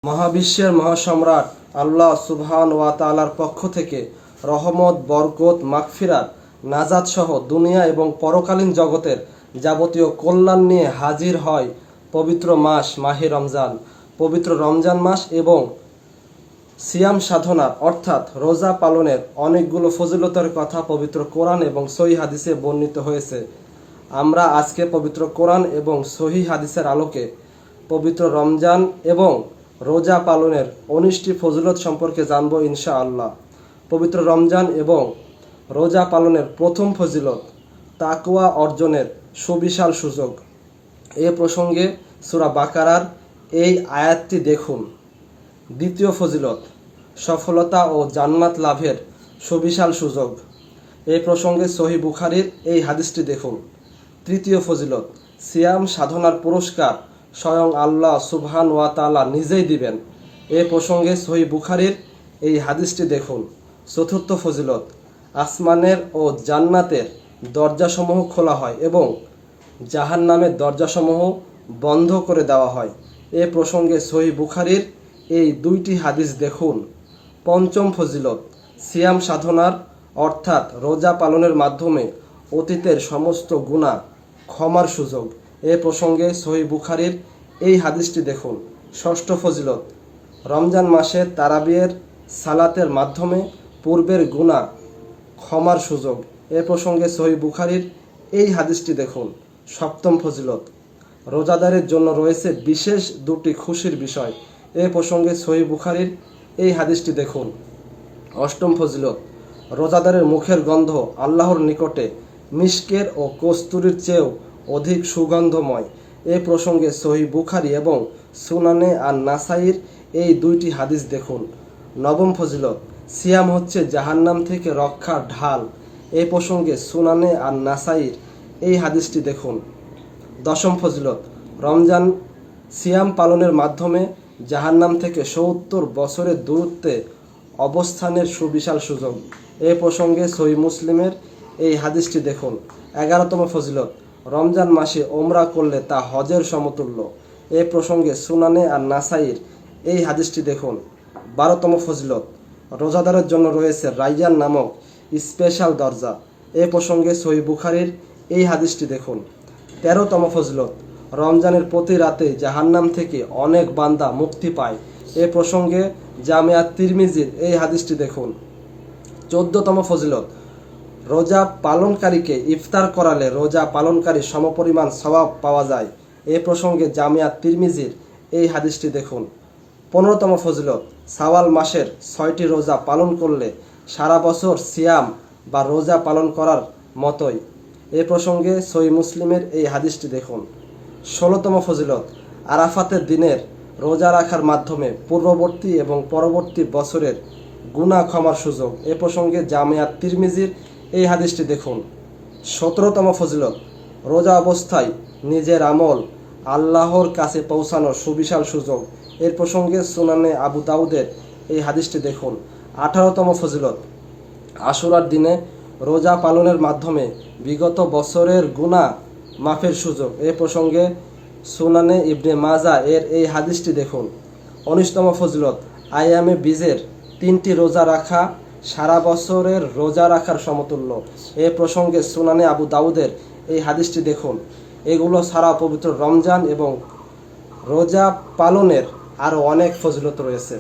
মহাবিশ্বের মহাসম্রাট আল্লাহ সুবহান ওয়া তাআলার পক্ষ থেকে রহমত, বরকত, মাগফিরাত, নাজাত সহ দুনিয়া এবং পরকালীন জগতের যাবতীয় কল্যাণ নিয়ে হাজির হয় পবিত্র মাস মাহে রমজান। পবিত্র রমজান মাস এবং সিয়াম সাধনার অর্থাৎ রোজা পালনের অনেকগুলো ফজিলতের কথা পবিত্র কোরআন এবং সহিহ হাদিসে বর্ণিত হয়েছে। আমরা আজকে পবিত্র কোরআন এবং সহিহ হাদিসের আলোকে পবিত্র রমজান এবং রোজা পালনের 19টি ফজিলত সম্পর্কে জানব ইনশাআল্লাহ। পবিত্র রমজান এবং রোজা পালনের প্রথম ফজিলত তাকওয়া অর্জনের সুবিশাল সুযোগ। এ প্রসঙ্গে সূরা বাকারার এই আয়াতটি দেখুন। দ্বিতীয় ফজিলত সফলতা ও জান্নাত লাভের সুবিশাল সুযোগ। এই প্রসঙ্গে সহিহ বুখারীর এই হাদিসটি দেখুন। তৃতীয় ফজিলত সিয়াম সাধনার পুরস্কার স্বয়ং আল্লাহ সুবহান ওয়া তাআলা নিজেই দিবেন। এ প্রসঙ্গে সহিহ বুখারীর এই হাদিসটি দেখুন। চতুর্থ ফজিলত আসমানের ও জান্নাতের দরজাসমূহ খোলা হয় এবং জাহান্নামের দরজাসমূহ বন্ধ করে দেওয়া হয়। এ প্রসঙ্গে সহিহ বুখারীর এই দুইটি হাদিস দেখুন। পঞ্চম ফজিলত সিয়াম সাধনার অর্থাৎ রোজা পালনের মাধ্যমে অতীতের সমস্ত গুনাহ ক্ষমার সুযোগ। এ প্রসঙ্গে সহিহ বুখারীর এই হাদিসটি দেখুন। ষষ্ঠ ফজিলত রমজান মাসে তারাবির সালাতের মাধ্যমে পূর্বের গুনাহ ক্ষমার সুযোগ। এ প্রসঙ্গে সহিহ বুখারীর এই হাদিসটি দেখুন। সপ্তম ফজিলত রোজাদারের জন্য রয়েছে বিশেষ দুটি খুশির বিষয়। এ প্রসঙ্গে সহিহ বুখারীর এই হাদিসটি দেখুন। অষ্টম ফজিলত রোজাদারের মুখের গন্ধ আল্লাহর নিকটে মিশকের ও কস্তুরীর চেয়েও অধিক সুগন্ধময়। এ প্রসঙ্গে সহিহ বুখারী এবং সুনানে আর নাসাইর এই দুইটি হাদিস দেখুন। নবম ফজিলত সিয়াম হচ্ছে জাহান্নাম থেকে রক্ষার ঢাল। এই প্রসঙ্গে সুনানে আর নাসাইর এই হাদিসটি দেখুন। দশম ফজিলত রমজান সিয়াম পালনের মাধ্যমে জাহান্নাম থেকে ৭০ বছরের দূরত্বে অবস্থানের সুবিশাল সুযোগ। এ প্রসঙ্গে সহিহ মুসলিমের এই হাদিসটি দেখুন। 11তম ফজিলত রমজান মাসে ওমরা করলে তা হজের সমতুল্য। এ প্রসঙ্গে সুনানে আর নাসাইর এই হাদিসটি দেখুন। 12তম ফজিলত রোজাদারের জন্য রয়েছে রাইয়ান নামক স্পেশাল দরজা। এ প্রসঙ্গে সহিহ বুখারীর এই হাদিসটি দেখুন। 13তম ফজিলত রমজানের প্রতি রাতে জাহান্নাম থেকে অনেক বান্দা মুক্তি পায়। এ প্রসঙ্গে জামিয়া তিরমিজির এই হাদিসটি দেখুন। 14তম ফজিলত রোজা পালনকারীকে ইফতার করালে রোজা পালনকারী সমপরিমাণ সওয়াব পাওয়া যায়। এ প্রসঙ্গে জামিয়া তিরমিজির এই হাদিসটি দেখুন। 15তম ফজিলত শাওয়াল মাসের 6টি রোজা পালন করলে সারা বছর সিয়াম বা রোজা পালন করার মতোই। এ প্রসঙ্গে সহিহ মুসলিমের এই হাদিসটি দেখুন। 16তম ফজিলত আরাফাতের দিনের রোজা রাখার মাধ্যমে পূর্ববর্তী এবং পরবর্তী বছরের গুনাহ ক্ষমার সুযোগ। এ প্রসঙ্গে জামিয়া তিরমিজির এই হাদিসটি দেখুন। 17তম ফজিলত রোজা অবস্থায় নিজের আমল আল্লাহর কাছে পৌঁছানোর সুবিশাল সুযোগ। এর প্রসঙ্গে সুনানে আবু দাউদের এই হাদিসটি দেখুন। 18তম ফজিলত আশুরার দিনে রোজা পালনের মাধ্যমে বিগত বছরের গুনাহ মাফের সুযোগ। এ প্রসঙ্গে সুনানে ইবনে মাজা এর এই হাদিসটি দেখুন। 19তম ফজিলত আয়ামে বীজের 3টি রোজা রাখা সারা বছরের রোজা রাখার সমতুল্য। এ প্রসঙ্গে সুনানে আবু দাউদের এই হাদিসটি দেখুন। এগুলো ছাড়া পবিত্র রমজান এবং রোজা পালনের আরও অনেক ফজিলত রয়েছে।